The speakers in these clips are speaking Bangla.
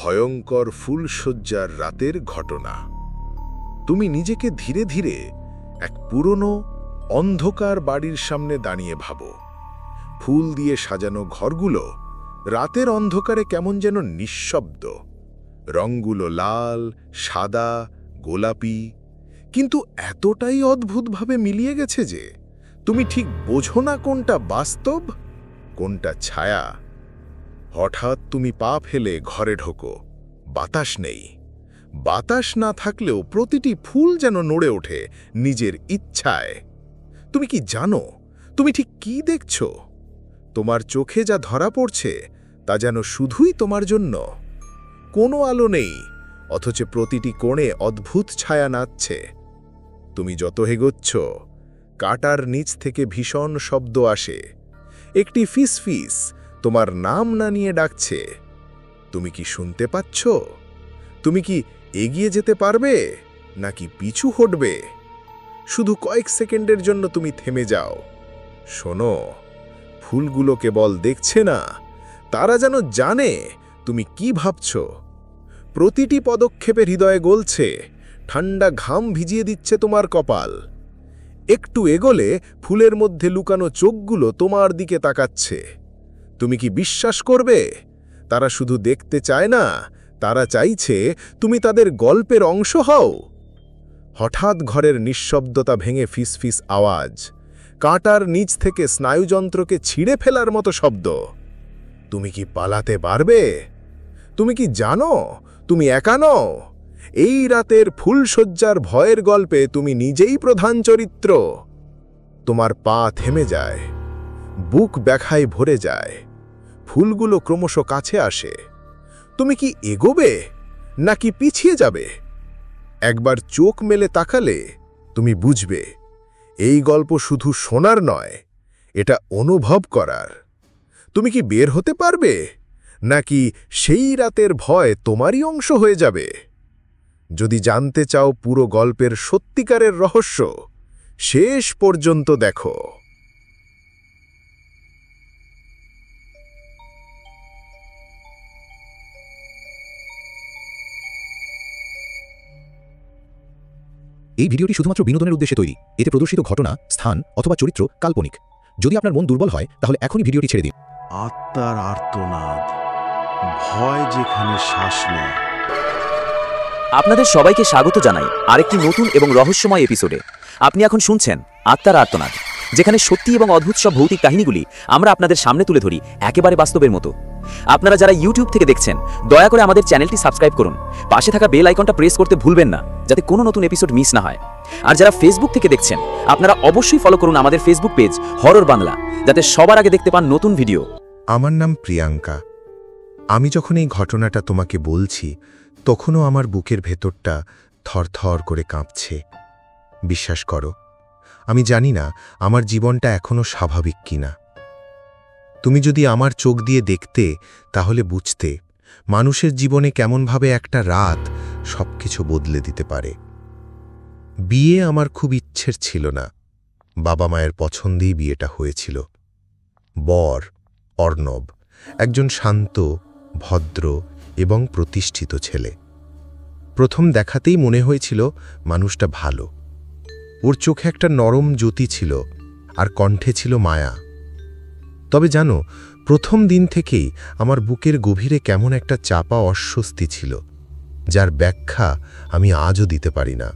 ভয়ঙ্কর ফুলশয্যার রাতের ঘটনা। তুমি নিজেকে ধীরে ধীরে এক পুরনো অন্ধকার বাড়ির সামনে দাঁড়িয়ে ভাবো। ফুল দিয়ে সাজানো ঘরগুলো রাতের অন্ধকারে কেমন যেন নিঃশব্দ। রঙগুলো লাল, সাদা, গোলাপি, কিন্তু এতটাই অদ্ভুতভাবে মিলিয়ে গেছে যে তুমি ঠিক বোঝো না কোনটা বাস্তব, কোনটা ছায়া। হঠাৎ তুমি পা ফেলে ঘরে ঢোকো। বাতাস নেই। বাতাস না থাকলেও প্রতিটি ফুল যেন নড়ে ওঠে নিজের ইচ্ছায়। তুমি কি জানো তুমি ঠিক কি দেখছ? তোমার চোখে যা ধরা পড়ছে তা যেন শুধুই তোমার জন্য। কোনো আলো নেই, অথচ প্রতিটি কোণে অদ্ভুত ছায়া নাচছে। তুমি যত এগোচ্ছ, কাটার নিচ থেকে ভীষণ শব্দ আসে। একটি ফিসফিস তোমার নাম না নিয়ে ডাকছে। তুমি কি শুনতে পাচ্ছ? তুমি কি এগিয়ে যেতে পারবে নাকি পিছু হটবে? শুধু কয়েক সেকেন্ডের জন্য তুমি থেমে যাও। শোনো, ফুলগুলো কেবল দেখছে না, তারা যেন জানে তুমি কি ভাবছ। প্রতিটি পদক্ষেপে হৃদয়ে গলছে, ঠান্ডা ঘাম ভিজিয়ে দিচ্ছে তোমার কপাল। একটু এগোলে ফুলের মধ্যে লুকানো চোখগুলো তোমার দিকে তাকাচ্ছে। তুমি কি বিশ্বাস করবে? তারা শুধু দেখতে চায় না, তারা চাইছে তুমি তাদের গল্পের অংশ হও। হঠাৎ ঘরের নিঃশব্দতা ভেঙে ফিসফিস আওয়াজ, কাঁটার নিচ থেকে স্নায়ুযন্ত্রকে ছিঁড়ে ফেলার মতো শব্দ। তুমি কি পালাতে পারবে? তুমি কি জানো তুমি একা নও? এই রাতের ফুলশয্যার ভয়ের গল্পে তুমি নিজেই প্রধান চরিত্র। তোমার পা থেমে যায়, বুক ব্যথায় ভরে যায়। ফুলগুলো ক্রমশ কাছে আসে। তুমি কি এগোবে নাকি পিছিয়ে যাবে? একবার চোখ মেলে তাকালে তুমি বুঝবে, এই গল্প শুধু শোনার নয়, এটা অনুভব করার। তুমি কি বের হতে পারবে নাকি সেই রাতের ভয় তোমারই অংশ হয়ে যাবে? যদি জানতে চাও পুরো গল্পের সত্যিকারের রহস্য, শেষ পর্যন্ত দেখো। এই ভিডিওটি শুধুমাত্র বিনোদনের উদ্দেশ্যে তৈরি। এতে প্রদর্শিত ঘটনা, স্থান অথবা চরিত্র কাল্পনিক। যদি আপনার মন দুর্বল হয় তাহলে এখনই ভিডিওটি ছেড়ে দিন। আত্মার আর্তনাদ, ভয় যেখানে শ্বাস নেয়। আপনাদের সবাইকে স্বাগত জানাই আরেকটি নতুন এবং রহস্যময় এপিসোডে। আপনি এখন শুনছেন আত্মার আর্তনাদ, যেখানে সত্যি এবং অদ্ভুত সব ভৌতিক কাহিনীগুলি আমরা আপনাদের সামনে তুলে ধরি একেবারে বাস্তবের মতো। আপনারা যারা ইউটিউব থেকে দেখছেন, দয়া করে আমাদের চ্যানেলটি সাবস্ক্রাইব করুন। পাশে থাকা বেল আইকনটা প্রেস করতে ভুলবেন না, যাতে কোনো নতুন এপিসোড মিস না হয়। আর যারা ফেসবুক থেকে দেখছেন, আপনারা অবশ্যই ফলো করুন আমাদের ফেসবুক পেজ হরর বাংলা, যাতে সবার আগে দেখতে পান নতুন ভিডিও। আমার নাম প্রিয়াঙ্কা। আমি যখন এই ঘটনাটা তোমাকে বলছি, তখনও আমার বুকের ভেতরটা থরথর করে কাঁপছে। বিশ্বাস করো, আমি জানি না আমার জীবনটা এখনো স্বাভাবিক কিনা। তুমি যদি আমার চোখ দিয়ে দেখতে, তাহলে বুঝতে মানুষের জীবনে কেমনভাবে একটা রাত সবকিছু বদলে দিতে পারে। বিয়ে আমার খুব ইচ্ছের ছিল না। বাবা মায়ের পছন্দেই বিয়েটা হয়েছিল। বর অর্ণব একজন শান্ত, ভদ্র এবং প্রতিষ্ঠিত ছেলে। প্রথম দেখাতেই মনে হয়েছিল মানুষটা ভালো। ওর চোখে একটা নরম জ্যোতি ছিল আর কণ্ঠে ছিল মায়া। তবে জানো, প্রথম দিন থেকেই আমার বুকের গভীরে কেমন একটা চাপা অস্বস্তি ছিল, যার ব্যাখ্যা আমি আজও দিতে পারি না।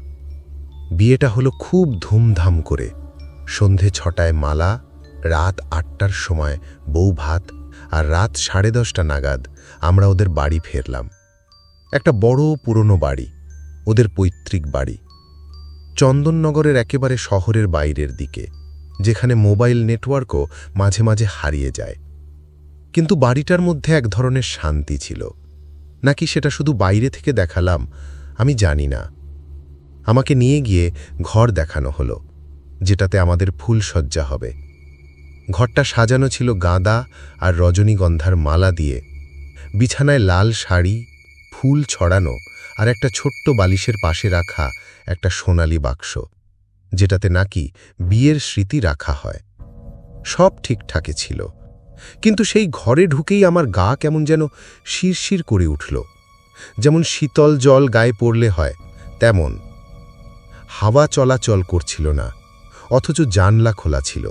বিয়েটা হলো খুব ধুমধাম করে। সন্ধে 6টায় মালা, রাত 8টার সময় বউ ভাত, আর রাত 10:30 নাগাদ আমরা ওদের বাড়ি ফিরলাম। একটা বড় পুরনো বাড়ি, ওদের পৈতৃক বাড়ি, চন্দননগরের একেবারে শহরের বাইরের দিকে, যেখানে মোবাইল নেটওয়ার্কও মাঝে মাঝে হারিয়ে যায়। কিন্তু বাড়িটার মধ্যে এক ধরনের শান্তি ছিল। নাকি সেটা শুধু বাইরে থেকে দেখালাম, আমি জানি না। আমাকে নিয়ে গিয়ে ঘর দেখানো হলো, যেটাতে আমাদের ফুলশয্যা হবে। ঘরটা সাজানো ছিল গাঁদা আর রজনীগন্ধার মালা দিয়ে। বিছানায় লাল শাড়ি, ফুল ছড়ানো, আর একটা ছোট্ট বালিশের পাশে রাখা একটা সোনালি বাক্স, যেটাতে নাকি বিয়ের স্মৃতি রাখা হয়। সব ঠিকঠাকই ছিল, কিন্তু সেই ঘরে ঢুকেই আমার গা কেমন যেন শিরশির করে উঠল। যেমন শীতল জল গায়ে পড়লে হয় তেমন। হাওয়া চলাচল করছিল না, অথচ জানলা খোলা ছিল।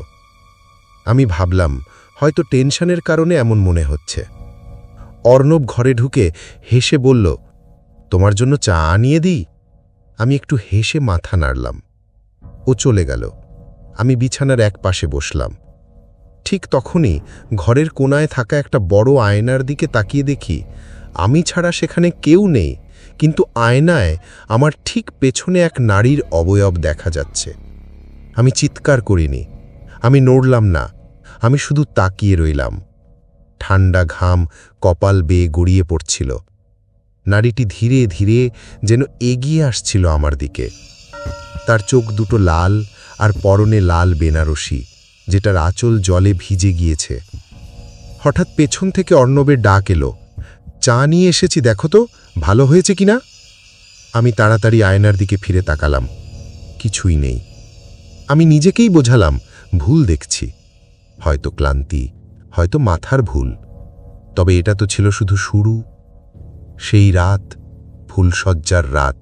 আমি ভাবলাম হয়তো টেনশনের কারণে এমন মনে হচ্ছে। অর্ণব ঘরে ঢুকে হেসে বলল, তোমার জন্য চা আনিয়ে দিই? আমি একটু হেসে মাথা নাড়লাম। ও চলে গেল। আমি বিছানার এক পাশে বসলাম। ঠিক তখনই ঘরের কোণায় থাকা একটা বড় আয়নার দিকে তাকিয়ে দেখি আমি ছাড়া সেখানে কেউ নেই, কিন্তু আয়নায় আমার ঠিক পেছনে এক নারীর অবয়ব দেখা যাচ্ছে। আমি চিৎকার করিনি, আমি নড়লাম না, আমি শুধু তাকিয়ে রইলাম। ঠান্ডা ঘাম কপাল বেয়ে গড়িয়ে পড়ছিল। নারীটি ধীরে ধীরে যেন এগিয়ে আসছিল আমার দিকে। তার চোখ দুটো লাল আর পরনে লাল বেনারসি, যেটার আঁচল জলে ভিজে গিয়েছে। হঠাৎ পেছন থেকে অর্ণবের ডাক এলো, চা নিয়ে এসেছি, দেখো তো ভালো হয়েছে কিনা। আমি তাড়াতাড়ি আয়নার দিকে ফিরে তাকালাম, কিছুই নেই। আমি নিজেকেই বোঝালাম ভুল দেখছি, হয়তো ক্লান্তি, হয়তো মাথার ভুল। তবে এটা তো ছিল শুধু শুরু। সেই রাত, ফুলশয্যার রাত,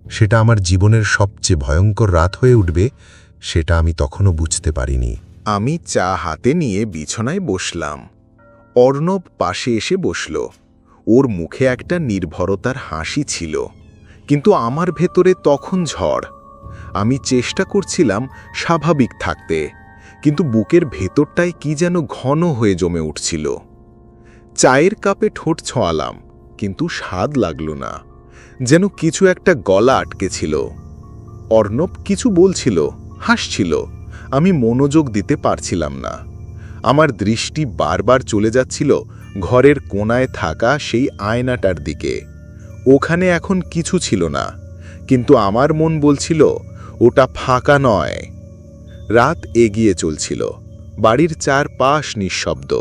সেটা আমার জীবনের সবচেয়ে ভয়ঙ্কর রাত হয়ে উঠবে, সেটা আমি তখনও বুঝতে পারিনি। আমি চা হাতে নিয়ে বিছানায় বসলাম। অর্ণব পাশে এসে বসল। ওর মুখে একটা নির্ভরতার হাসি ছিল, কিন্তু আমার ভেতরে তখন ঝড়। আমি চেষ্টা করছিলাম স্বাভাবিক থাকতে, কিন্তু বুকের ভেতরটায় কি যেন ঘন হয়ে জমে উঠছিল। চায়ের কাপে ঠোঁট ছোঁয়ালাম, কিন্তু স্বাদ লাগল না, যেন কিছু একটা গলা আটকে ছিল। অর্ণব কিছু বলছিল, হাসছিল, আমি মনোযোগ দিতে পারছিলাম না। আমার দৃষ্টি বারবার চলে যাচ্ছিল ঘরের কোণায় থাকা সেই আয়নাটার দিকে। ওখানে এখন কিছু ছিল না, কিন্তু আমার মন বলছিল ওটা ফাঁকা নয়। রাত এগিয়ে চলছিল, বাড়ির চারপাশ নিঃশব্দ।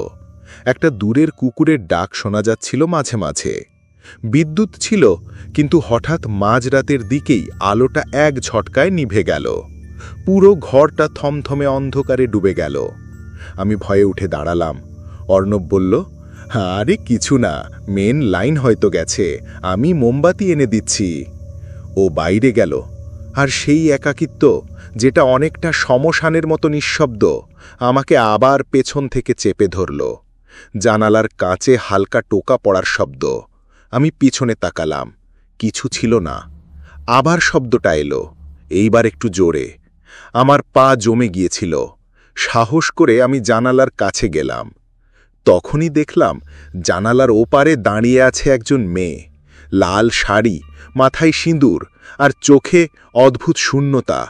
একটা দূরের কুকুরের ডাক শোনা যাচ্ছিল মাঝে মাঝে। বিদ্যুৎ ছিল, কিন্তু হঠাৎ মাঝরাতের দিকেই আলোটা এক ঝটকায় নিভে গেল। পুরো ঘরটা থমথমে অন্ধকারে ডুবে গেল। আমি ভয়ে উঠে দাঁড়ালাম। অর্ণব বলল, আরে কিছু না, মেন লাইন হয়তো গেছে, আমি মোমবাতি এনে দিচ্ছি। ও বাইরে গেল, আর সেই একাকিত্ব, যেটা অনেকটা শ্মশানের মতো নিঃশব্দ, আমাকে আবার পেছন থেকে চেপে ধরল। জানালার কাঁচে হালকা টোকা পড়ার শব্দ। আমি পিছনে তাকালাম, কিছু ছিল না। আবার শব্দটা এলো, এইবার একটু জোরে। আমার পা জমে গিয়েছিল। সাহস করে আমি জানালার কাছে গেলাম। তখনই দেখলাম জানালার ওপারে দাঁড়িয়ে আছে একজন মেয়ে। লাল শাড়ি, মাথায় সিঁদুর, আর চোখে অদ্ভুত শূন্যতা।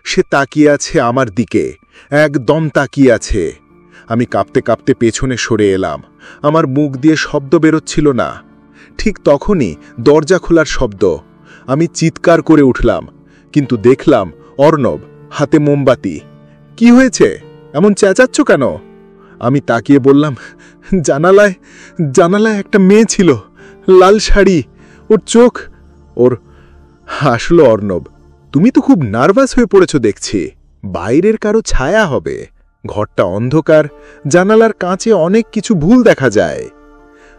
সে তাকিয়ে আছে আমার দিকে, একদম তাকিয়ে আছে। আমি কাঁপতে কাঁপতে পেছনে সরে এলাম। আমার মুখ দিয়ে শব্দ বেরোচ্ছিল না। ঠিক তখনই দরজা খোলার শব্দ। আমি চিৎকার করে উঠলাম, কিন্তু দেখলাম অর্ণব, হাতে মোমবাতি। কি হয়েছে, এমন চেঁচাচ্ছ কেন? আমি তাকিয়ে বললাম, জানালায় একটা মেয়ে ছিল, লাল শাড়ি, ওর চোখ। ওর হাসল। অর্ণব, তুমি তো খুব নার্ভাস হয়ে পড়েছ দেখছি। বাইরের কারো ছায়া হবে, ঘরটা অন্ধকার, জানালার কাঁচে অনেক কিছু ভুল দেখা যায়।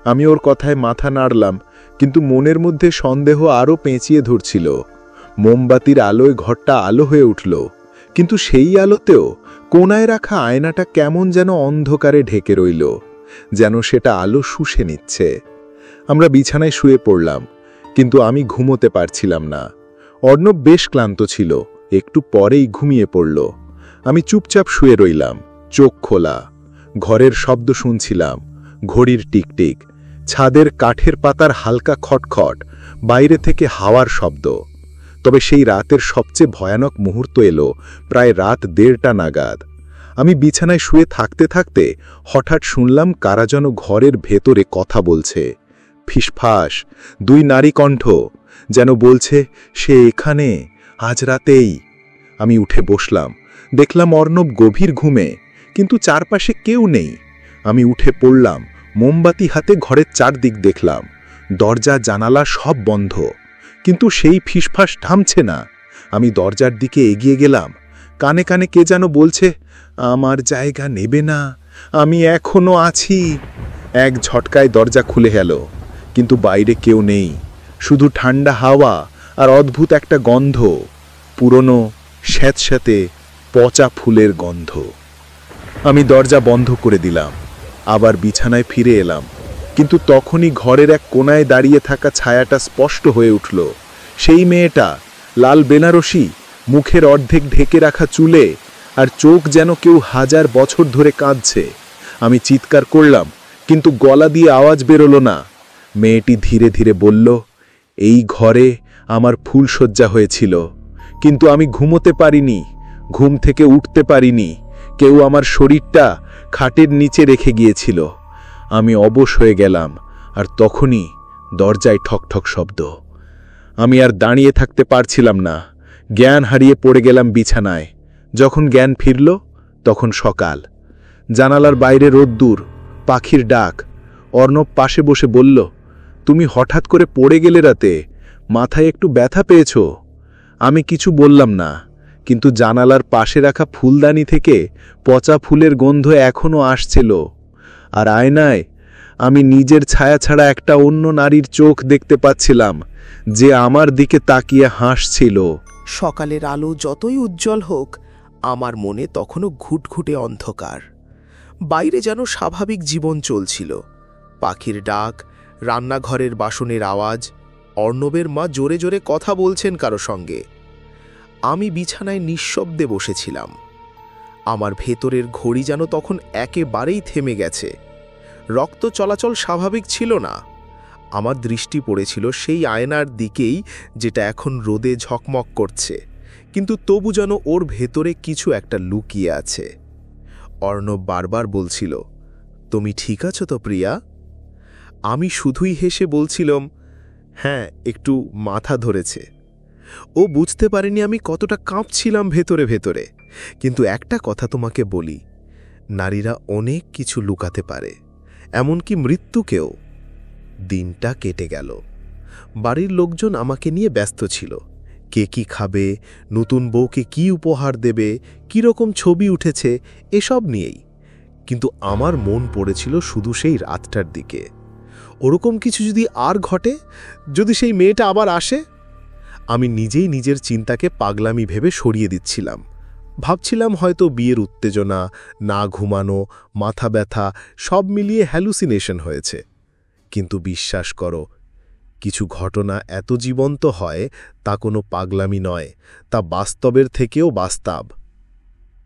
আমি ওর কথায় মাথা নাড়লাম, কিন্তু মনের মধ্যে সন্দেহ আরও পেঁচিয়ে ধরছিল। মোমবাতির আলোয় ঘরটা আলো হয়ে উঠল, কিন্তু সেই আলোতেও কোণায় রাখা আয়নাটা কেমন যেন অন্ধকারে ঢেকে রইল, যেন সেটা আলো শুষে নিচ্ছে। আমরা বিছানায় শুয়ে পড়লাম, কিন্তু আমি ঘুমোতে পারছিলাম না। অর্ণব বেশ ক্লান্ত ছিল, একটু পরেই ঘুমিয়ে পড়ল। আমি চুপচাপ শুয়ে রইলাম, চোখ খোলা। ঘরের শব্দ শুনছিলাম, ঘড়ির টিকটিক, ছাদের কাঠের পাতার হালকা খটখট, বাইরে থেকে হাওয়ার শব্দ। তবে সেই রাতের সবচেয়ে ভয়ানক মুহূর্ত এলো প্রায় রাত 1:30 নাগাদ। আমি বিছানায় শুয়ে থাকতে থাকতে হঠাৎ শুনলাম কারা যেন ঘরের ভেতরে কথা বলছে। ফিসফাস, 2 নারী কণ্ঠ, যেন বলছে, সে এখানে, আজ রাতেই। আমি উঠে বসলাম, দেখলাম অর্ণব গভীর ঘুমে, কিন্তু চারপাশে কেউ নেই। আমি উঠে পড়লাম, মোমবাতি হাতে ঘরের চারদিক দেখলাম। দরজা জানালা সব বন্ধ, কিন্তু সেই ফিসফাস থামছে না। আমি দরজার দিকে এগিয়ে গেলাম। কানে কানে কে যেন বলছে, আমার জায়গা নেবে না, আমি এখনো আছি। এক ঝটকায় দরজা খুলে গেল, কিন্তু বাইরে কেউ নেই, শুধু ঠান্ডা হাওয়া আর অদ্ভুত একটা গন্ধ, পুরনো স্যাঁতস্যাঁতে পচা ফুলের গন্ধ। আমি দরজা বন্ধ করে দিলাম, আবার বিছানায় ফিরে এলাম, কিন্তু তখনই ঘরের এক কোণায় দাঁড়িয়ে থাকা ছায়াটা স্পষ্ট হয়ে উঠল। সেই মেয়েটা, লাল বেনারসি, মুখের অর্ধেক ঢেকে রাখা চুলে, আর চোখ যেন কেউ 1000 বছর ধরে কাঁদছে। আমি চিৎকার করলাম, কিন্তু গলা দিয়ে আওয়াজ বেরোলো না। মেয়েটি ধীরে ধীরে বলল, এই ঘরে আমার ফুলশয্যা হয়েছিল, কিন্তু আমি ঘুমোতে পারিনি, ঘুম থেকে উঠতে পারিনি। কেউ আমার শরীরটা খাটের নিচে রেখে গিয়েছিল। আমি অবশ হয়ে গেলাম, আর তখনই দরজায় ঠকঠক শব্দ। আমি আর দাঁড়িয়ে থাকতে পারছিলাম না, জ্ঞান হারিয়ে পড়ে গেলাম বিছানায়। যখন জ্ঞান ফিরল, তখন সকাল। জানালার বাইরে রোদ্দুর, পাখির ডাক। অর্ণব পাশে বসে বলল, তুমি হঠাৎ করে পড়ে গেলে রাতে, মাথায় একটু ব্যথা পেয়েছ? আমি কিছু বললাম না, কিন্তু জানালার পাশে রাখা ফুলদানি থেকে পচা ফুলের গন্ধ এখনও আসছিল। আর আয়নায় আমি নিজের ছায়া ছাড়া একটা অন্য নারীর চোখ দেখতে পাচ্ছিলাম, যে আমার দিকে তাকিয়ে হাসছিল। সকালের আলো যতই উজ্জ্বল হোক, আমার মনে তখনও ঘুটঘুটে অন্ধকার। বাইরে যেন স্বাভাবিক জীবন চলছিল। পাখির ডাক, রান্নাঘরের বাসনের আওয়াজ, অর্ণবের মা জোরে জোরে কথা বলছেন কারো সঙ্গে। আমি বিছানায় নিঃশব্দে বসেছিলাম। আমার ভেতরের ঘড়ি যেন তখন একেবারেই থেমে গেছে। রক্ত চলাচল স্বাভাবিক ছিল না। আমার দৃষ্টি পড়েছিল সেই আয়নার দিকেই, যেটা এখন রোদে ঝকমক করছে, কিন্তু তবু যেন ওর ভেতরে কিছু একটা লুকিয়ে আছে। অর্ণব বারবার বলছিল, তুমি ঠিক আছো তো প্রিয়া? আমি শুধুই হেসে বলছিলাম, হ্যাঁ, একটু মাথা ধরেছে। ও বুঝতে পারেনি আমি কতটা কাঁপছিলাম ভেতরে ভেতরে। কিন্তু একটা কথা তোমাকে বলি, নারীরা অনেক কিছু লুকাতে পারে, এমনকি মৃত্যুকেও। দিনটা কেটে গেল। বাড়ির লোকজন আমাকে নিয়ে ব্যস্ত ছিল। কে কি খাবে, নতুন বউকে কি উপহার দেবে, কীরকম ছবি উঠেছে, এসব নিয়েই। কিন্তু আমার মন পড়েছিল শুধু সেই রাতটার দিকে। ওরকম কিছু যদি আর ঘটে, যদি সেই মেয়েটা আবার আসে। আমি নিজেই নিজের চিন্তাকে পাগলামি ভেবে সরিয়ে দিচ্ছিলাম। ভাবছিলাম হয়তো বিয়ের উত্তেজনা, না ঘুমানো, মাথা ব্যথা সব মিলিয়ে হ্যালুসিনেশন হয়েছে। কিন্তু বিশ্বাস করো, কিছু ঘটনা এত জীবন্ত হয়, তা কোনো পাগলামি নয়, তা বাস্তবের থেকেও বাস্তব।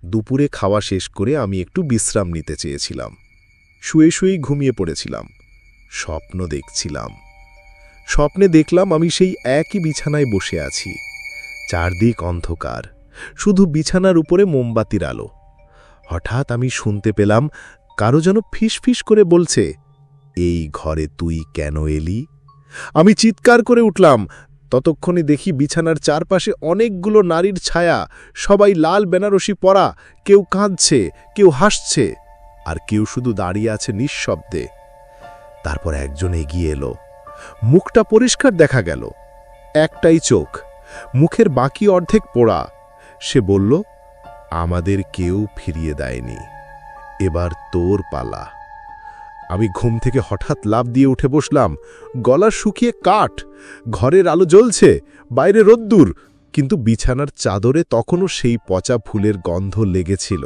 দুপুরে খাওয়া শেষ করে আমি একটু বিশ্রাম নিতে চেয়েছিলাম। শুয়ে শুয়েই ঘুমিয়ে পড়েছিলাম। স্বপ্ন দেখছিলাম। স্বপ্নে দেখলাম আমি সেই একই বিছানায় বসে আছি। চারদিক অন্ধকার, শুধু বিছানার উপরে মোমবাতির আলো। হঠাৎ আমি শুনতে পেলাম কারো যেন ফিসফিস করে বলছে, এই ঘরে তুই কেন এলি? আমি চিৎকার করে উঠলাম। ততক্ষণে দেখি বিছানার চারপাশে অনেকগুলো নারীর ছায়া, সবাই লাল বেনারসি পরা। কেউ কাঁদছে, কেউ হাসছে, আর কেউ শুধু দাঁড়িয়ে আছে নিঃশব্দে। তারপর একজন এগিয়ে এলো। মুখটা পরিষ্কার দেখা গেল, একটাই চোখ, মুখের বাকি অর্ধেক পোড়া। সে বলল, আমাদের কেউ ফিরিয়ে দেয়নি, এবার তোর পালা। আমি ঘুম থেকে হঠাৎ লাফ দিয়ে উঠে বসলাম। গলা শুকিয়ে কাঠ, ঘরের আলো জ্বলছে, বাইরে রোদ্দুর, কিন্তু বিছানার চাদরে তখনও সেই পচা ফুলের গন্ধ লেগেছিল।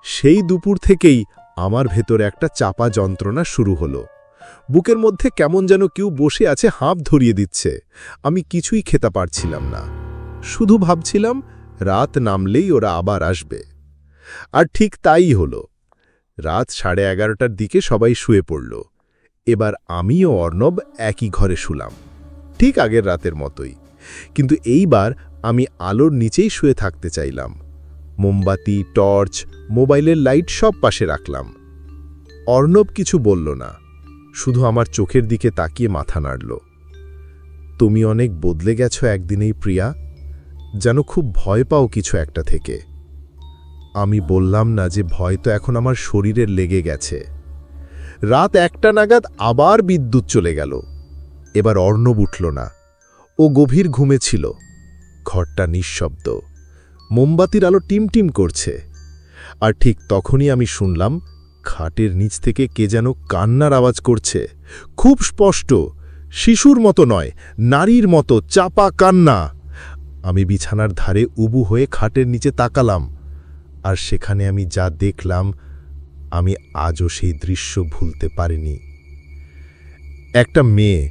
সেই দুপুর থেকেই আমার ভেতরে একটা চাপা যন্ত্রণা শুরু হলো। বুকের মধ্যে কেমন যেন কেউ বসে আছে, হাঁপ ধরিয়ে দিচ্ছে। আমি কিছুই খেতে পারছিলাম না, শুধু ভাবছিলাম রাত নামলেই ওরা আবার আসবে। আর ঠিক তাই হলো। রাত 11:30টার দিকে সবাই শুয়ে পড়ল। এবার আমি ও অর্ণব একই ঘরে শুলাম, ঠিক আগের রাতের মতোই। কিন্তু এইবার আমি আলোর নিচেই শুয়ে থাকতে চাইলাম। মোমবাতি, টর্চ, মোবাইলের লাইট সব পাশে রাখলাম। অর্ণব কিছু বলল না, শুধু আমার চোখের দিকে তাকিয়ে মাথা নাড়ল। তুমি অনেক বদলে গেছো একদিনেই প্রিয়া, যেন খুব ভয় পাও কিছু একটা থেকে। আমি বললাম না যে ভয় তো এখন আমার শরীরের লেগে গেছে। রাত 1টা নাগাদ আবার বিদ্যুৎ চলে গেল। এবার অর্ণব উঠল না, ও গভীর ঘুমে ছিল। ঘরটা নিঃশব্দ, মোমবাতির আলো টিমটিম করছে। আর ঠিক তখনই আমি শুনলাম খাটের নিচ থেকে কে যেন কান্নার আওয়াজ করছে, খুব স্পষ্ট, শিশুর মতো নয়, নারীর মতো চাপা কান্না। আমি বিছানার ধারে উবু হয়ে খাটের নিচে তাকালাম, আর সেখানে আমি যা দেখলাম আমি আজও সেই দৃশ্য ভুলতে পারিনি। একটা মেয়ে,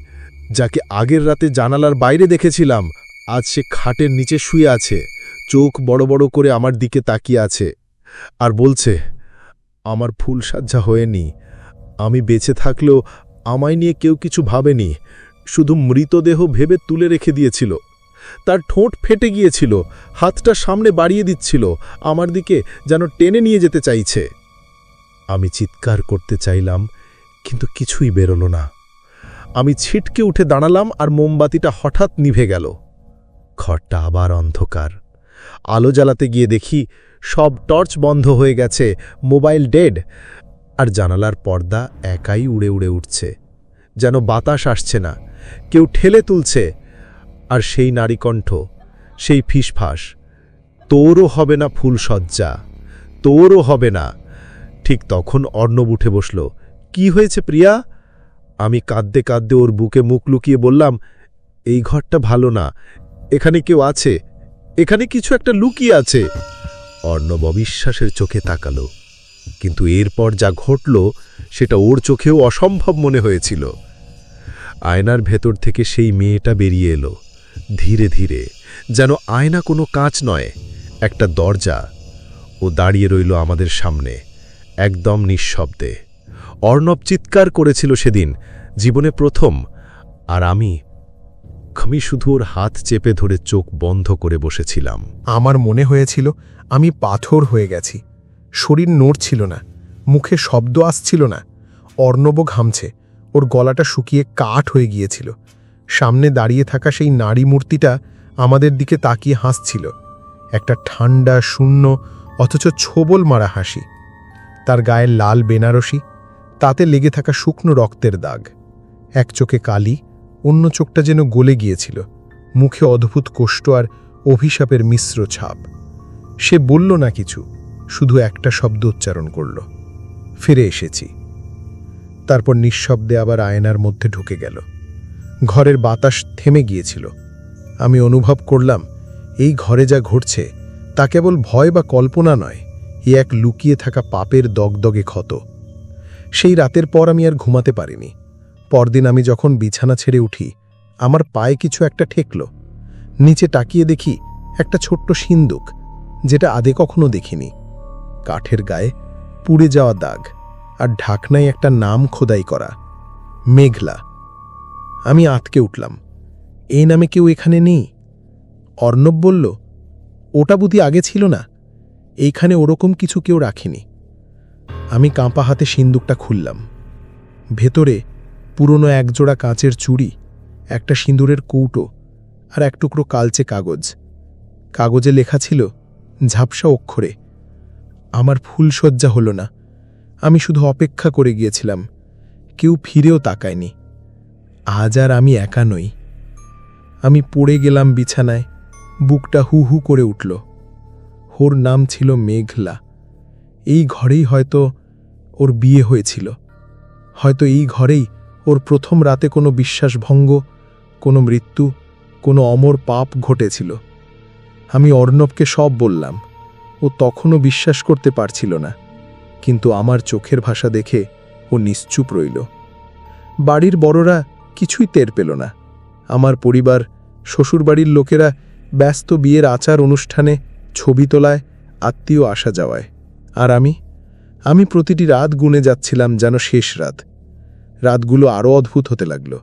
যাকে আগের রাতে জানালার বাইরে দেখেছিলাম, আজ সে খাটের নিচে শুয়ে আছে, চোখ বড় বড় করে আমার দিকে তাকিয়ে আছে আর বলছে, আমার ফুলসজ্জা হয়নি, আমি বেঁচে থাকলেও আমায় নিয়ে কেউ কিছু ভাবেনি, শুধু মৃতদেহ ভেবে তুলে রেখে দিয়েছিল। তার ঠোঁট ফেটে গিয়েছিল, হাতটা সামনে বাড়িয়ে দিচ্ছিল, আমার দিকে যেন টেনে নিয়ে যেতে চাইছে। আমি চিৎকার করতে চাইলাম, কিন্তু কিছুই বেরোল না। আমি ছিটকে উঠে দাঁড়ালাম আর মোমবাতিটা হঠাৎ নিভে গেল। ঘরটা আবার অন্ধকার। আলো জ্বালাতে গিয়ে দেখি সব টর্চ বন্ধ হয়ে গেছে, মোবাইল ডেড, আর জানালার পর্দা একাই উড়ে উড়ে উঠছে, যেন বাতাস আসছে না, কেউ ঠেলে তুলছে। আর সেই নারীকণ্ঠ, সেই ফিসফাস, তোরও হবে না ফুলসজ্জা, তোরও হবে না। ঠিক তখন অর্ণব উঠে বসল। কি হয়েছে প্রিয়া? আমি কাঁদতে কাঁদতে ওর বুকে মুখ লুকিয়ে বললাম, এই ঘরটা ভালো না, এখানে কেউ আছে, এখানে কিছু একটা লুকিয়ে আছে। অর্ণব অবিশ্বাসের চোখে তাকালো, কিন্তু এরপর যা ঘটল সেটা ওর চোখেও অসম্ভব মনে হয়েছিল। আয়নার ভেতর থেকে সেই মেয়েটা বেরিয়ে এলো, ধীরে ধীরে, যেন আয়না কোনো কাঁচ নয়, একটা দরজা। ও দাঁড়িয়ে রইল আমাদের সামনে, একদম নিঃশব্দে। অর্ণব চিৎকার করেছিল সেদিন, জীবনে প্রথম, আর আমি শুধু ওর হাত চেপে ধরে চোখ বন্ধ করে বসেছিলাম। আমার মনে হয়েছিল আমি পাথর হয়ে গেছি, শরীর নড়ছিল না, মুখে শব্দ আসছিল না। অর্ণব ঘামছে, ওর গলাটা শুকিয়ে কাঠ হয়ে গিয়েছিল। সামনে দাঁড়িয়ে থাকা সেই নারী মূর্তিটা আমাদের দিকে তাকিয়ে হাসছিল, একটা ঠান্ডা, শূন্য, অথচ ছোবল মারা হাসি। তার গায়ে লাল বেনারসি, তাতে লেগে থাকা শুকনো রক্তের দাগ। এক চোখে কালি, অন্য চোখটা যেন গলে গিয়েছিল, মুখে অদ্ভুত কষ্ট আর অভিশাপের মিশ্র ছাপ। সে বলল না কিছু, শুধু একটা শব্দ উচ্চারণ করল, ফিরে এসেছি। তারপর নিঃশব্দে আবার আয়নার মধ্যে ঢুকে গেল। ঘরের বাতাস থেমে গিয়েছিল। আমি অনুভব করলাম, এই ঘরে যা ঘটছে তা কেবল ভয় বা কল্পনা নয়, এ এক লুকিয়ে থাকা পাপের দগদগে ক্ষত। সেই রাতের পর আমি আর ঘুমাতে পারিনি। পরদিন আমি যখন বিছানা ছেড়ে উঠি, আমার পায়ে কিছু একটা ঠেকল। নিচে তাকিয়ে দেখি একটা ছোট্ট সিন্দুক, যেটা আগে কখনো দেখিনি। কাঠের গায়ে পুড়ে যাওয়া দাগ, আর ঢাকনায় একটা নাম খোদাই করা, মেঘলা। আমি আতকে উঠলাম, এই নামে কেউ এখানে নেই। অর্ণব বলল, ওটা বুদ্ধি আগে ছিল না, এইখানে ওরকম কিছু কেউ রাখেনি। আমি কাঁপা হাতে সিন্দুকটা খুললাম। ভেতরে পুরনো একজোড়া কাঁচের চুড়ি, একটা সিঁদুরের কৌটো, আর এক টুকরো কালচে কাগজ। কাগজে লেখা ছিল ঝাপসা অক্ষরে, আমার ফুলসজ্জা হলো না, আমি শুধু অপেক্ষা করে গিয়েছিলাম, কেউ ফিরেও তাকায়নি। আজ আর আমি একা নই। আমি পড়ে গেলাম বিছানায়, বুকটা হু হু করে উঠল। ওর নাম ছিল মেঘলা। এই ঘরেই হয়তো ওর বিয়ে হয়েছিল, হয়তো এই ঘরেই ওর প্রথম রাতে কোনো বিশ্বাসভঙ্গ, কোনো মৃত্যু, কোনো অমর পাপ ঘটেছিল। আমি অর্ণবকে সব বললাম। ও তখনও বিশ্বাস করতে পারছিল না, কিন্তু আমার চোখের ভাষা দেখে ও নিশ্চুপ রইল। বাড়ির বড়রা কিছুই টের পেল না। আমার পরিবার, শ্বশুরবাড়ির লোকেরা ব্যস্ত বিয়ের আচার অনুষ্ঠানে, ছবি তোলায়, আত্মীয় আসা যাওয়ায়। আর আমি প্রতিটি রাত গুনে যাচ্ছিলাম যেন শেষ রাত। রাতগুলো আরও অদ্ভুত হতে লাগল।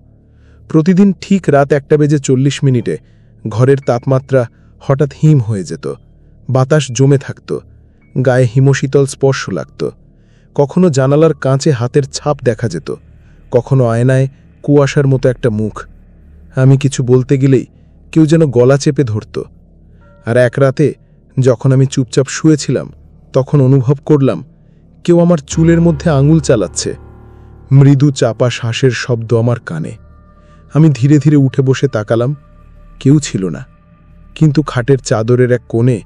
প্রতিদিন ঠিক রাত 1:40 ঘরের তাপমাত্রা হঠাৎ হিম হয়ে যেত, বাতাস জমে থাকত, গায়ে হিমশীতল স্পর্শ লাগত। কখনো জানালার কাঁচে হাতের ছাপ দেখা যেত, কখনো আয়নায় কুয়াশার মতো একটা মুখ। আমি কিছু বলতে গেলেই কেউ যেন গলা চেপে ধরত। আর এক রাতে যখন আমি চুপচাপ শুয়েছিলাম, তখন অনুভব করলাম কেউ আমার চুলের মধ্যে আঙুল চালাচ্ছে। মৃদু চাপা শ্বাসের শব্দ আমার কানে। আমি ধীরে ধীরে উঠে বসে তাকালাম, কেউ ছিল না, কিন্তু খাটের চাদরের এক কোণে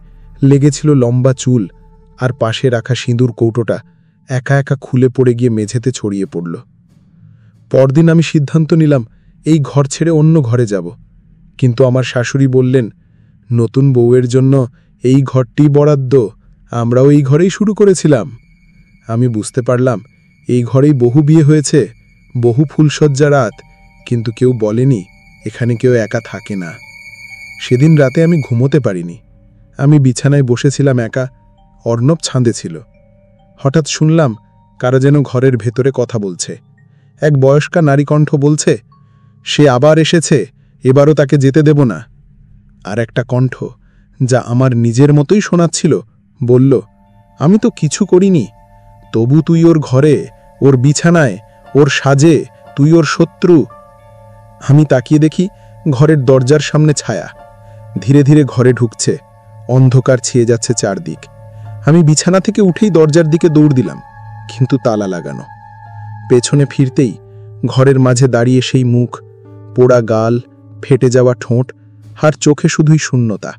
লেগেছিল লম্বা চুল, আর পাশে রাখা সিঁদুর কৌটোটা একা একা খুলে পড়ে গিয়ে মেঝেতে ছড়িয়ে পড়ল। পরদিন আমি সিদ্ধান্ত নিলাম এই ঘর ছেড়ে অন্য ঘরে যাব, কিন্তু আমার শাশুড়ি বললেন, নতুন বউয়ের জন্য এই ঘরটি বরাদ্দ, আমরাও এই ঘরেই শুরু করেছিলাম। আমি বুঝতে পারলাম এই ঘরেই বহু বিয়ে হয়েছে, বহু ফুলসজ্জা রাত, কিন্তু কেউ বলেনি এখানে কেউ একা থাকে না। সেদিন রাতে আমি ঘুমোতে পারিনি। আমি বিছানায় বসেছিলাম একা, অর্ণব ছাদে ছিল। হঠাৎ শুনলাম কারা যেন ঘরের ভেতরে কথা বলছে। এক বয়স্কা নারী কণ্ঠ বলছে, সে আবার এসেছে, এবারও তাকে যেতে দেব না। আর একটা কণ্ঠ, যা আমার নিজের মতোই শোনাচ্ছিল, বলল, আমি তো কিছু করিনি, তবু তুই ওর ঘরে, ওর বিছানায়, ওর সাজে, তুই ওর শত্রু। আমি তাকিয়ে দেখি ঘরের দরজার সামনে ছায়া ধীরে ধীরে ঘরে ঢুকছে, অন্ধকার ছেয়ে যাচ্ছে চারদিক। আমি বিছানা থেকে উঠেই দরজার দিকে দৌড় দিলাম, কিন্তু তালা লাগানো। পেছনে ফিরতেই ঘরের মাঝে দাঁড়িয়ে সেই মুখ, পোড়া গাল, ফেটে যাওয়া ঠোঁট, আর চোখে শুধুই শূন্যতা।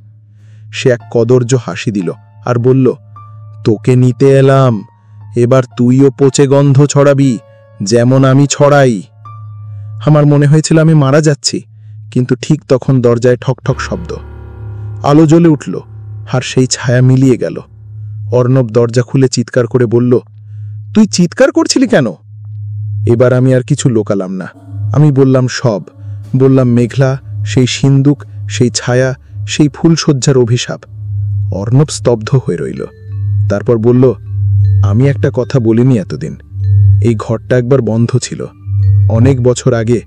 সে এক কদর্য হাসি দিল আর বলল, তোকে নিতে এলাম, এবার তুইও পচে গন্ধ ছড়াবি, যেমন আমি ছড়াই। আমার মনে হয়েছিল আমি মারা যাচ্ছি, কিন্তু ঠিক তখন দরজায় ঠকঠক শব্দ। আলো জ্বলে উঠল, আর সেই ছায়া মিলিয়ে গেল। অর্ণব দরজা খুলে চিৎকার করে বলল, তুই চিৎকার করছিলি কেন? এবার আমি আর কিছু লোকালাম না। আমি বললাম সব, বললাম মেঘলা, সেই সিন্দুক, সেই ছায়া, সেই ফুলসজ্জার অভিশাপ। অর্ণব স্তব্ধ হয়ে রইল, তারপর বলল, আমি একটা কথা বলিনি এতদিন। এই ঘরটা একবার বন্ধ ছিল। অনেক বছর আগে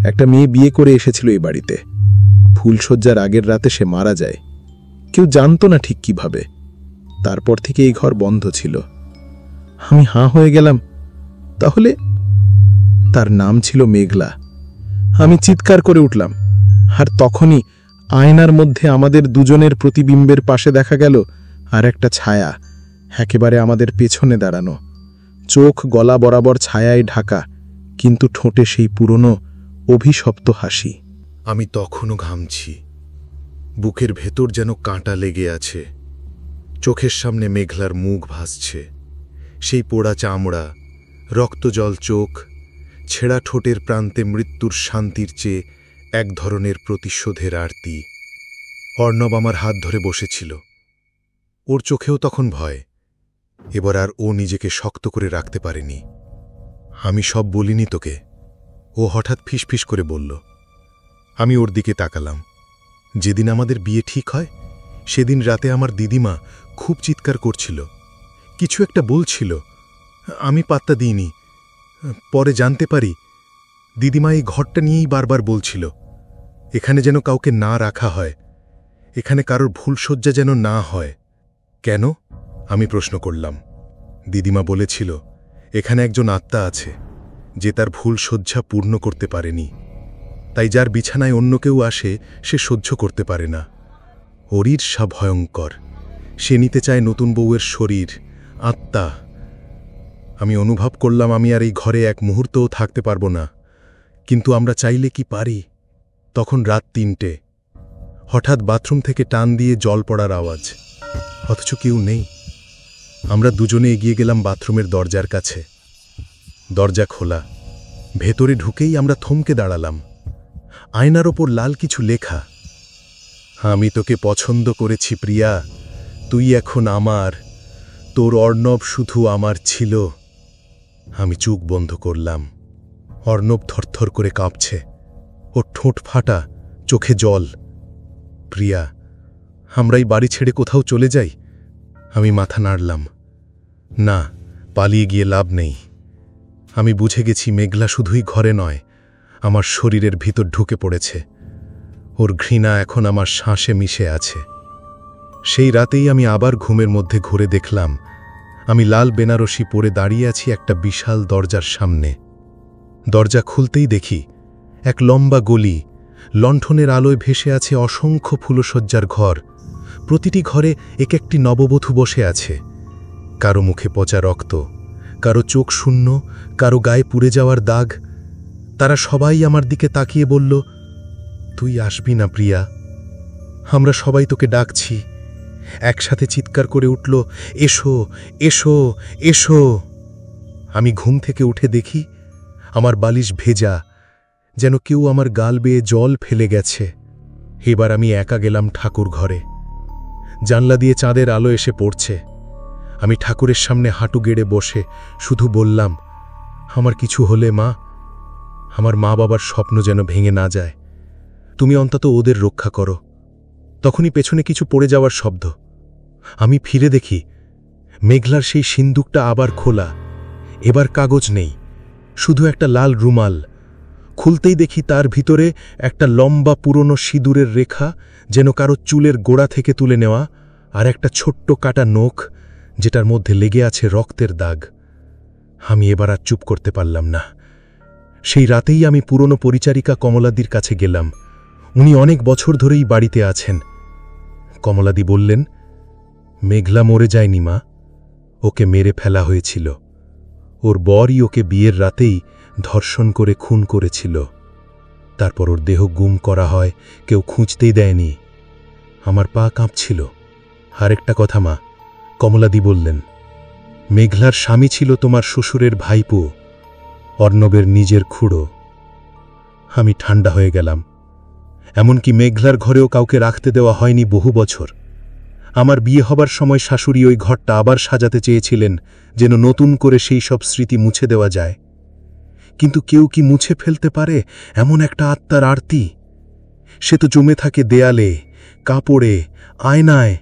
একটা মেয়ে বিয়ে করে এসেছিল এই বাড়িতে। ফুলসজ্জার আগের রাতে সে মারা যায়। কেউ জানত না ঠিক কিভাবে। তারপর থেকে এই ঘর বন্ধ ছিল। আমি হাঁ হয়ে গেলাম। তাহলে তার নাম ছিল মেঘলা। আমি চিৎকার করে উঠলাম, আর তখনই আয়নার মধ্যে আমাদের দুজনের প্রতিবিম্বের পাশে দেখা গেল আর একটা ছায়া, একেবারে আমাদের পেছনে দাঁড়ানো, চোখ গলা বরাবর ছায়ায় ঢাকা, কিন্তু ঠোঁটে সেই পুরনো অভিশপ্ত হাসি। আমি তখনও ঘামছি, বুকের ভেতর যেন কাঁটা লেগে আছে। চোখের সামনে মেঘলার মুখ ভাসছে, সেই পোড়া চামড়া, রক্তজল চোখ, ছেঁড়া ঠোঁটের প্রান্তে মৃত্যুর শান্তির চেয়ে এক ধরনের প্রতিশোধের আরতি। অর্ণব আমার হাত ধরে বসেছিল। ওর চোখেও তখন ভয়। এবার আর ও নিজেকে শক্ত করে রাখতে পারেনি। আমি সব বলিনি তোকে, ও হঠাৎ ফিসফিস করে বলল। আমি ওর দিকে তাকালাম। যেদিন আমাদের বিয়ে ঠিক হয় সেদিন রাতে আমার দিদিমা খুব চিৎকার করছিল, কিছু একটা বলছিল। আমি পাত্তা দিইনি। পরে জানতে পারি দিদিমা এই ঘরটা নিয়েই বারবার বলছিল, এখানে যেন কাউকে না রাখা হয়, এখানে কারোর ভুলসজ্জা যেন না হয়। কেন? আমি প্রশ্ন করলাম। দিদিমা বলেছিল, এখানে একজন আত্মা আছে যে তার ভুলসজ্জা পূর্ণ করতে পারেনি, তাই যার বিছানায় অন্য কেউ আসে সে সহ্য করতে পারে না। ওর ঈর্ষা ভয়ঙ্কর, সে নিতে চায় নতুন বউয়ের শরীর, আত্মা। আমি অনুভব করলাম আমি আর এই ঘরে এক মুহূর্তও থাকতে পারবো না, কিন্তু আমরা চাইলে কি পারি? তখন রাত ৩টে। হঠাৎ বাথরুম থেকে টান দিয়ে জল পড়ার আওয়াজ, অথচ কেউ নেই। আমরা দুজনে এগিয়ে গেলাম বাথরুমের দরজার কাছে। দরজা খোলা। ভেতরে ঢুকেই আমরা থমকে দাঁড়ালাম। আয়নার ওপর লাল কিছু লেখা, আমি তোকে পছন্দ করেছি প্রিয়া, তুই এখন আমার, তোর অর্ণব শুধু আমার ছিল। আমি চোখ বন্ধ করলাম। অর্ণব থরথর করে কাঁপছে, ওর ঠোঁট ফাটা, চোখে জল। প্রিয়া, আমরাই বাড়ি ছেড়ে কোথাও চলে যাই? আমি মাথা নাড়লাম। না, পালিয়ে গিয়ে লাভ নেই। আমি বুঝে গেছি মেঘলা শুধুই ঘরে নয়, আমার শরীরের ভিতর ঢুকে পড়েছে। ওর ঘৃণা এখন আমার শ্বাসে মিশে আছে। সেই রাতেই আমি আবার ঘুমের মধ্যে ঘুরে দেখলাম আমি লাল বেনারসি পরে দাঁড়িয়ে আছি একটা বিশাল দরজার সামনে। দরজা খুলতেই দেখি এক লম্বা গলি, লণ্ঠনের আলোয় ভেসে আছে অসংখ্য ফুলসজ্জার ঘর। প্রতিটি ঘরে এক একটি নববধূ বসে আছে। কারো মুখে পচা রক্ত, কারো চোখ শূন্য, কারো গায়ে পুড়ে যাওয়ার দাগ। তারা সবাই আমার দিকে তাকিয়ে বলল, তুই আসবি না প্রিয়া, আমরা সবাই তোকে ডাকছি। একসাথে চিৎকার করে উঠল, এসো, এসো, এসো। আমি ঘুম থেকে উঠে দেখি আমার বালিশ ভেজা, যেন কেউ আমার গাল বেয়ে জল ফেলে গেছে। এবার আমি একা গেলাম ঠাকুর ঘরে। জানলা দিয়ে চাঁদের আলো এসে পড়ছে। আমি ঠাকুরের সামনে হাঁটু গেড়ে বসে শুধু বললাম, আমার কিছু হলে মা, আমার মা বাবার স্বপ্ন যেন ভেঙে না যায়, তুমি অন্তত ওদের রক্ষা করো। তখনই পেছনে কিছু পড়ে যাওয়ার শব্দ। আমি ফিরে দেখি মেঘলার সেই সিন্দুকটা আবার খোলা। এবার কাগজ নেই, শুধু একটা লাল রুমাল। খুলতেই দেখি তার ভিতরে একটা লম্বা পুরনো সিঁদুরের রেখা, যেন কারো চুলের গোড়া থেকে তুলে নেওয়া, আর একটা ছোট্ট কাটা নখ, যেটার মধ্যে লেগে আছে রক্তের দাগ। আমি এবার আর চুপ করতে পারলাম না। সেই রাতেই আমি পুরনো পরিচারিকা কমলাদির কাছে গেলাম। উনি অনেক বছর ধরেই বাড়িতে আছেন। কমলাদি বললেন, মেঘলা মরে যায়নি মা, ওকে মেরে ফেলা হয়েছিল। ওর বরই ওকে বিয়ের রাতেই ধর্ষণ করে খুন করেছিল। তারপর ওর দেহ গুম করা হয়, কেউ খুঁজতেই দেয়নি। আমার পা কাঁপছিল। আরেকটা কথা মা, কমলাদি বললেন, মেঘলার স্বামী ছিল তোমার শ্বশুরের ভাইপো, অর্ণবের নিজের খুড়ো। আমি ঠান্ডা হয়ে গেলাম। এমনকি মেঘলার ঘরেও কাউকে রাখতে দেওয়া হয়নি বহু বছর। আমার বিয়ে হবার সময় শাশুড়ি ওই ঘরটা আবার সাজাতে চেয়েছিলেন, যেন নতুন করে সেই সব স্মৃতি মুছে দেওয়া যায়। কিন্তু কেউ কি মুছে ফেলতে পারে এমন একটা আত্মার আরতি? সে তো জমে থাকে দেয়ালে, কাপড়ে, আয়নায়।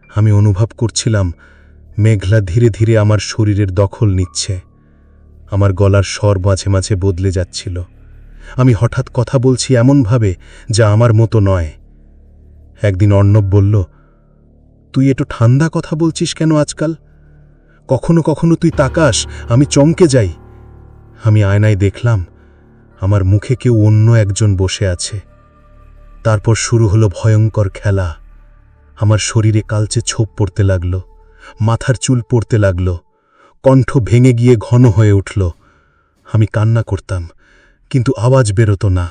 আমি অনুভব করছিলাম মেঘলা ধীরে ধীরে আমার শরীরের দখল নিচ্ছে। আমার গলার স্বর মাঝে মাঝে বদলে যাচ্ছিল। আমি হঠাৎ কথা বলছি এমনভাবে যা আমার মতো নয়। একদিন অর্ণব বলল, তুই একটু ঠান্ডা কথা বলছিস কেন আজকাল? কখনো কখনো তুই তাকাস, আমি চমকে যাই। আমি আয়নায় দেখলাম আমার মুখে কেউ অন্য একজন বসে আছে। তারপর শুরু হলো ভয়ঙ্কর খেলা। আমার শরীরে কালচে ছোপ পড়তে লাগল, মাথার চুল পড়তে লাগল, কণ্ঠ ভেঙে গিয়ে ঘন হয়ে উঠল। আমি কান্না করতাম, কিন্তু আওয়াজ বেরোতো না।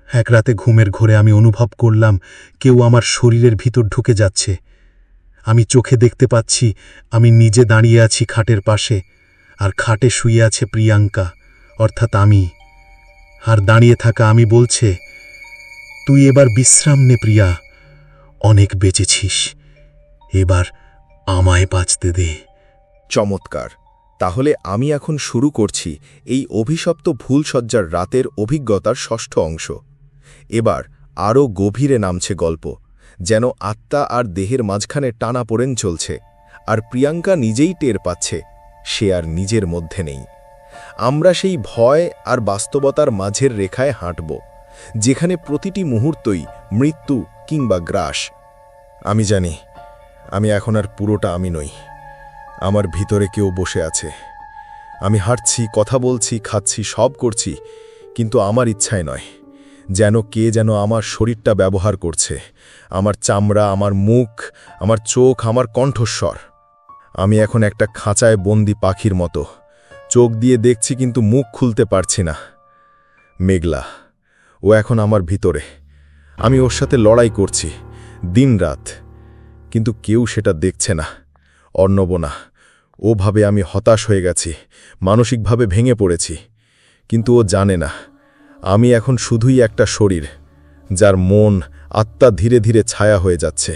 এক রাতে ঘুমের ঘোরে আমি অনুভব করলাম কেউ আমার শরীরের ভিতর ঢুকে যাচ্ছে। আমি চোখে দেখতে পাচ্ছি আমি নিজে দাঁড়িয়ে আছি খাটের পাশে, আর খাটে শুয়ে আছে প্রিয়াঙ্কা, অর্থাৎ আমি। আর দাঁড়িয়ে থাকা আমি বলছে, তুই এবার বিশ্রাম নে প্রিয়া, অনেক বেঁচেছিস, এবার আমায় বাঁচতে দে। চমৎকার। তাহলে আমি এখন শুরু করছি এই অভিশপ্ত ভুলসজ্জার রাতের অভিজ্ঞতার ষষ্ঠ অংশ। এবার আরও গভীরে নামছে গল্প, যেন আত্মা আর দেহের মাঝখানে টানাপোড়েন চলছে, আর প্রিয়াঙ্কা নিজেই টের পাচ্ছে সে আর নিজের মধ্যে নেই। আমরা সেই ভয় আর বাস্তবতার মাঝের রেখায় হাঁটব, যেখানে প্রতিটি মুহূর্তই মৃত্যু কিংবা গ্রাস। আমি জানি আমি এখন আর পুরোটা আমি নই। আমার ভিতরে কেউ বসে আছে। আমি হাঁটছি, কথা বলছি, খাচ্ছি, সব করছি, কিন্তু আমার ইচ্ছায় নয়। কে যেন আমার শরীরটা ব্যবহার করছে, আমার চামড়া, আমার মুখ, আমার চোখ, আমার কণ্ঠস্বর। আমি এখন একটা খাঁচায় বন্দি পাখির মতো, চোখ দিয়ে দেখছি কিন্তু মুখ খুলতে পারছি না। মেঘলা, ও এখন আমার ভিতরে। আমি ওর সাথে লড়াই করছি দিনরাত, কিন্তু কেউ সেটা দেখছে না। অর্ণব না, ও ভাবে আমি হতাশ হয়ে গেছি, মানসিকভাবে ভেঙে পড়েছি। কিন্তু ও জানে না আমি এখন শুধুই একটা শরীর, যার মন, আত্মা ধীরে ধীরে ছায়া হয়ে যাচ্ছে।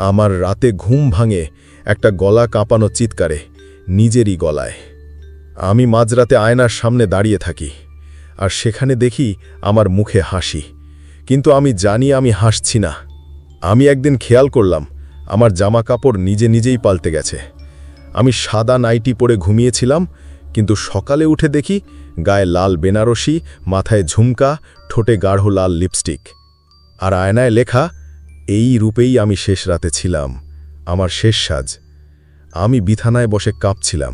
আমার রাতে ঘুম ভাঙে একটা গলা কাঁপানো চিৎকারে, নিজেরই গলায়। আমি মাঝরাতে আয়নার সামনে দাঁড়িয়ে থাকি, আর সেখানে দেখি আমার মুখে হাসি, কিন্তু আমি জানি আমি হাসছি না। আমি একদিন খেয়াল করলাম আমার জামা কাপড় নিজে নিজেই পাল্টে গেছে। আমি সাদা নাইটি পরে ঘুমিয়েছিলাম, কিন্তু সকালে উঠে দেখি গায়ে লাল বেনারসি, মাথায় ঝুমকা, ঠোঁটে গাঢ় লাল লিপস্টিক, আর আয়নায় লেখা, এই রূপেই আমি শেষ রাতে ছিলাম, আমার শেষ সাজ। আমি বিছানায় বসে কাঁপছিলাম।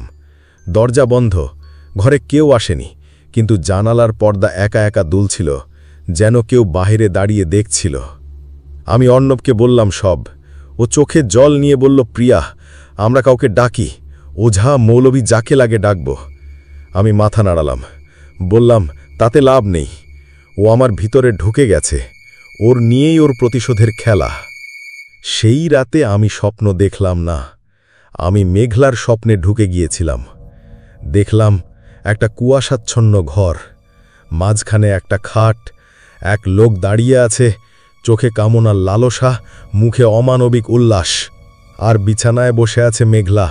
দরজা বন্ধ, ঘরে কেউ আসেনি, কিন্তু জানালার পর্দা একা একা দুলছিল, যেন কেউ বাহিরে দাঁড়িয়ে দেখছিল। আমি অর্ণবকে বললাম সব। ও চোখে জল নিয়ে বলল, প্রিয়া, আমরা কাউকে ডাকি, ওঝা, মৌলবি, যাকে লাগে ডাকব। আমি মাথা নাড়ালাম, বললাম, তাতে লাভ নেই। ও আমার ভিতরে ঢুকে গেছে, ওর নিয়েই ওর প্রতিশোধের খেলা। সেই রাতে আমি স্বপ্ন দেখলাম না, আমি মেঘলার স্বপ্নে ঢুকে গিয়েছিলাম। দেখলাম একটা কুয়াশাচ্ছন্ন ঘর, মাঝখানে একটা খাট, এক লোক দাঁড়িয়ে আছে, চোখে কামনার লালসা, মুখে অমানবিক উল্লাস। আর বিছানায় বসে আছে মেঘলা,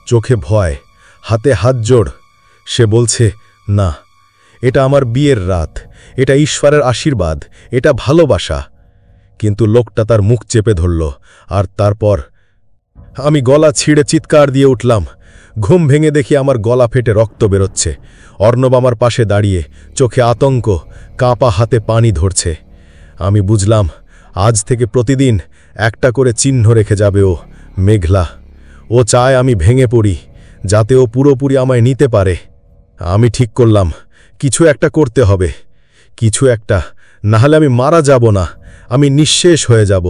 চোখে ভয়, হাতে হাত জোড়। সে বলছে, না, এটা আমার বিয়ের রাত, এটা ঈশ্বরের আশীর্বাদ, এটা ভালোবাসা। কিন্তু লোকটা তার মুখ চেপে ধরল, আর তারপর আমি গলা ছিঁড়ে চিৎকার দিয়ে উঠলাম। ঘুম ভেঙে দেখি আমার গলা ফেটে রক্ত বেরোচ্ছে। অর্ণব আমার পাশে দাঁড়িয়ে, চোখে আতঙ্ক, কাঁপা হাতে পানি ধরছে। আমি বুঝলাম আজ থেকে প্রতিদিন একটা করে চিহ্ন রেখে যাবে ও, মেঘলা। ও চায় আমি ভেঙে পড়ি, যাতে ও পুরোপুরি আমায় নিতে পারে। আমি ঠিক করলাম কিছু একটা করতে হবে, কিছু একটা, নাহলে আমি মারা যাব না, আমি নিঃশেষ হয়ে যাব।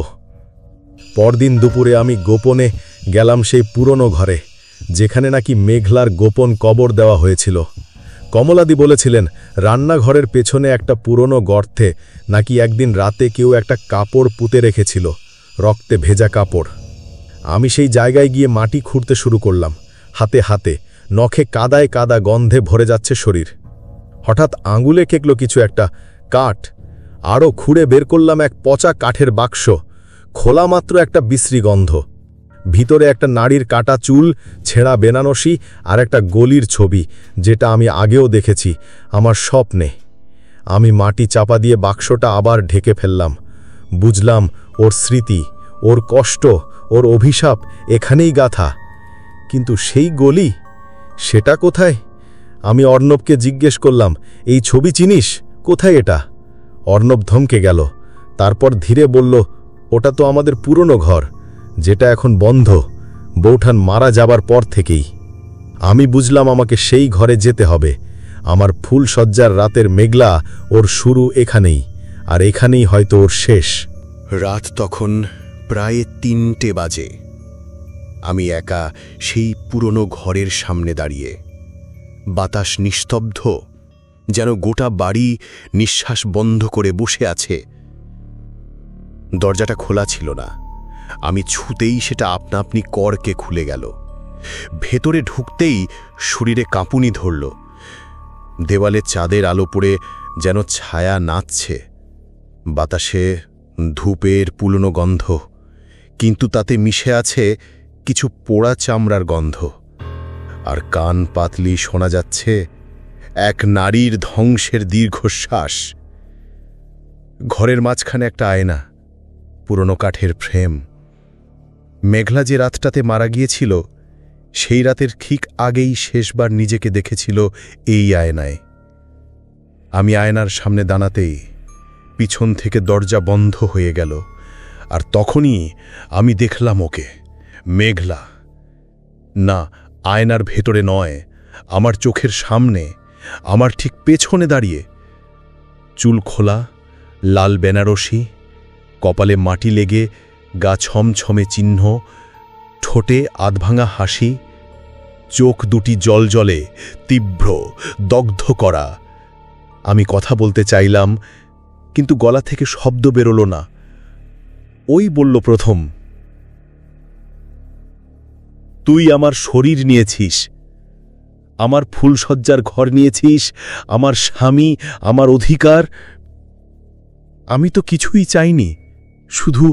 পরদিন দুপুরে আমি গোপনে গেলাম সেই পুরনো ঘরে, যেখানে নাকি মেঘলার গোপন কবর দেওয়া হয়েছিল। কমলাদি বলেছিলেন রান্নাঘরের পেছনে একটা পুরনো গর্তে নাকি একদিন রাতে কেউ একটা কাপড় পুঁতে রেখেছিল, রক্তে ভেজা কাপড়। আমি সেই জায়গায় গিয়ে মাটি খুঁড়তে শুরু করলাম, হাতে হাতে, নখে কাদায় কাদা, গন্ধে ভরে যাচ্ছে শরীর। হঠাৎ আঙুলে ঠেকল কিছু একটা, কাঠ। আরও খুঁড়ে বের করলাম এক পচা কাঠের বাক্স, খোলা মাত্র একটা বিশ্রী গন্ধ। ভিতরে একটা নারীর কাটা চুল, ছেঁড়া বেনারসি আর একটা গলির ছবি, যেটা আমি আগেও দেখেছি আমার স্বপ্নে। আমি মাটি চাপা দিয়ে বাক্সটা আবার ঢেকে ফেললাম। বুঝলাম ওর স্মৃতি, ওর কষ্ট, ওর অভিশাপ এখানেই গাথা। কিন্তু সেই গলি, সেটা কোথায়? আমি অর্ণবকে জিজ্ঞেস করলাম, এই ছবি চিনিস? কোথায় এটা? অর্ণব ধমকে গেল, তারপর ধীরে বলল, ওটা তো আমাদের পুরনো ঘর, যেটা এখন বন্ধ, বৌঠান মারা যাবার পর থেকেই। আমি বুঝলাম আমাকে সেই ঘরে যেতে হবে। আমার ফুলসজ্জার রাতের মেঘলা, ওর শুরু এখানেই, আর এখানেই হয়তো ওর শেষ। রাত তখন প্রায় ৩টে বাজে। আমি একা সেই পুরনো ঘরের সামনে দাঁড়িয়ে। বাতাস নিস্তব্ধ, যেন গোটা বাড়ি নিঃশ্বাস বন্ধ করে বসে আছে। দরজাটা খোলা ছিল না, আমি ছুতেই সেটা আপনা আপনি করকে খুলে গেল। ভেতরে ঢুকতেই শরীরে কাঁপুনি ধরল। দেওয়ালে চাঁদের আলো পড়ে যেন ছায়া নাচছে। বাতাসে ধূপের পুরনো গন্ধ, কিন্তু তাতে মিশে আছে কিছু পোড়া চামড়ার গন্ধ। আর কান পাতলি শোনা যাচ্ছে এক নারীর ধ্বংসের দীর্ঘশ্বাস। ঘরের মাঝখানে একটা আয়না, পুরনো কাঠের ফ্রেম। মেঘলা যে রাতটাতে মারা গিয়েছিল, সেই রাতের ঠিক আগেই শেষবার নিজেকে দেখেছিল এই আয়নায়। আমি আয়নার সামনে দাঁড়াতেই পিছন থেকে দরজা বন্ধ হয়ে গেল, আর তখনই আমি দেখলাম ওকে, মেঘলা। না, আয়নার ভেতরে নয়, আমার চোখের সামনে, আমার ঠিক পেছনে দাঁড়িয়ে। চুল খোলা, লাল বেনারসি, কপালে মাটি লেগে গা ছমছমে চিহ্ন, ঠোঁটে আধভাঙা হাসি, চোখ দুটি জলজলে, তীব্র, দগ্ধ করা। আমি কথা বলতে চাইলাম, কিন্তু গলা থেকে শব্দ বেরোল না। ওই বলল প্রথম, তুই আমার শরীর নিয়েছিস, আমার ফুলসজ্জার ঘর নিয়েছিস, আমার স্বামী, আমার অধিকার। আমি তো কিছুই চাইনি, শুধু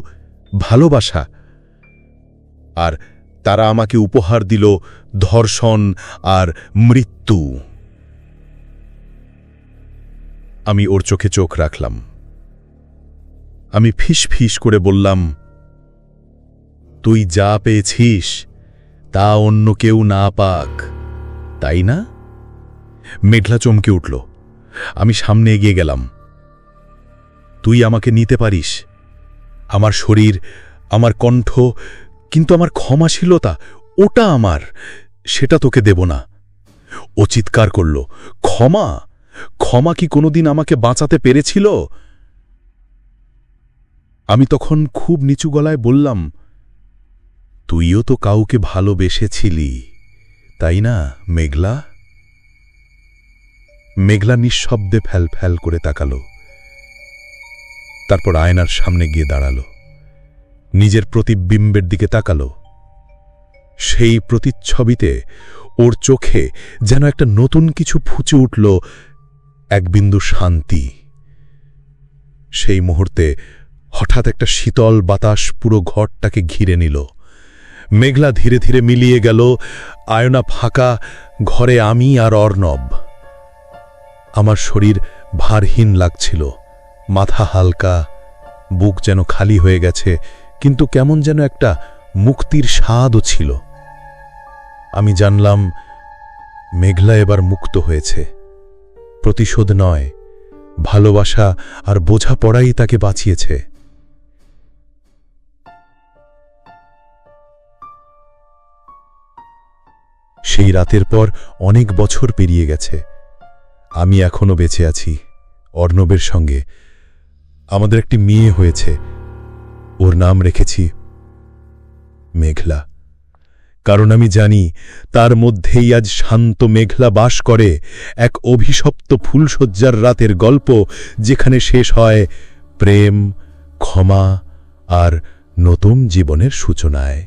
ভালোবাসা। আর তারা আমাকে উপহার দিল ধর্ষণ আর মৃত্যু। আমি ওর চোখে চোখ রাখলাম। আমি ফিস ফিস করে বললাম, তুই যা পেয়েছিস তা অন্য কেউ না পাক, তাই না? মেঘলা চমকে উঠল। আমি সামনে এগিয়ে গেলাম। তুই আমাকে নিতে পারিস, আমার শরীর, আমার কণ্ঠ, কিন্তু আমার ক্ষমাশীলতা, ওটা আমার, সেটা তোকে দেব না। ও চিৎকার করল, ক্ষমা? ক্ষমা কি কোনোদিন আমাকে বাঁচাতে পেরেছিল? আমি তখন খুব নিচু গলায় বললাম, তুইও তো কাউকে ভালোবেসেছিলি, তাই না মেঘলা? মেঘলা নিঃশব্দে ফ্যাল ফ্যাল করে তাকালো, তারপর আয়নার সামনে গিয়ে দাঁড়ালো, নিজের প্রতিবিম্বের দিকে তাকালো। সেই প্রতিচ্ছবিতে ওর চোখে যেন একটা নতুন কিছু ফুচে উঠল, এক বিন্দু শান্তি। সেই মুহূর্তে হঠাৎ একটা শীতল বাতাস পুরো ঘরটাকে ঘিরে নিল। মেঘলা ধীরে ধীরে মিলিয়ে গেল, আয়না ফাঁকা, ঘরে আমি আর অর্ণব। আমার শরীর ভারহীন লাগছিল, মাথা হালকা, বুক যেন খালি হয়ে গেছে, কিন্তু কেমন যেন একটা মুক্তির স্বাদও ছিল। আমি জানলাম মেঘলা এবার মুক্ত হয়েছে। প্রতিশোধ নয়, ভালোবাসা আর বোঝাপড়াই তাকে বাঁচিয়েছে। সেই রাতের পর অনেক বছর পেরিয়ে গেছে। আমি এখনো বেঁচে আছি অর্ণবের সঙ্গে। আমাদের একটি মেয়ে হয়েছে, ওর নাম রেখেছি মেঘলা, কারণ আমি জানি তার মধ্যেই আজ শান্ত মেঘলা বাস করে, এক অভিশপ্ত ফুলশয্যার রাতের গল্প, যেখানে শেষ হয় প্রেম, ক্ষমা আর নতুন জীবনের সূচনায়।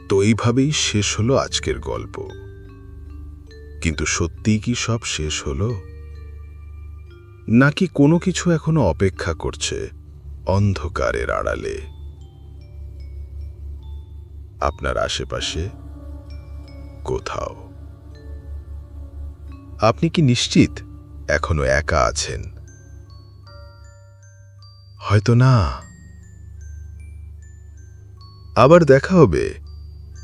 তো এইভাবেই শেষ হলো আজকের গল্প। কিন্তু সত্যিই কি সব শেষ হলো, নাকি কোনো কিছু এখনো অপেক্ষা করছে অন্ধকারের আড়ালে আপনার আশেপাশে কোথাও? আপনি কি নিশ্চিত এখনো একা আছেন? হয়তো না। আবার দেখা হবে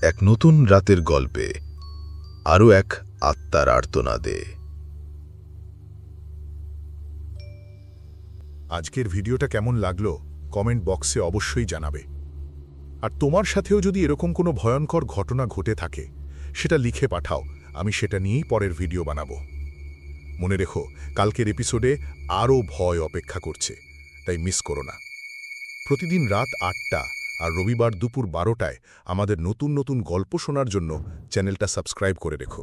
এক নতুন রাতের গল্পে, আরও এক আত্মার আর্তনাদে। আজকের ভিডিওটা কেমন লাগলো কমেন্ট বক্সে অবশ্যই জানাবে। আর তোমার সাথেও যদি এরকম কোনো ভয়ঙ্কর ঘটনা ঘটে থাকে সেটা লিখে পাঠাও, আমি সেটা নিয়েই পরের ভিডিও বানাবো। মনে রেখো, কালকের এপিসোডে আরও ভয় অপেক্ষা করছে, তাই মিস করো না। প্রতিদিন রাত ৮টা আর রবিবার দুপুর 12টায় আমাদের নতুন নতুন গল্প শোনার জন্য চ্যানেলটা সাবস্ক্রাইব করে রেখো।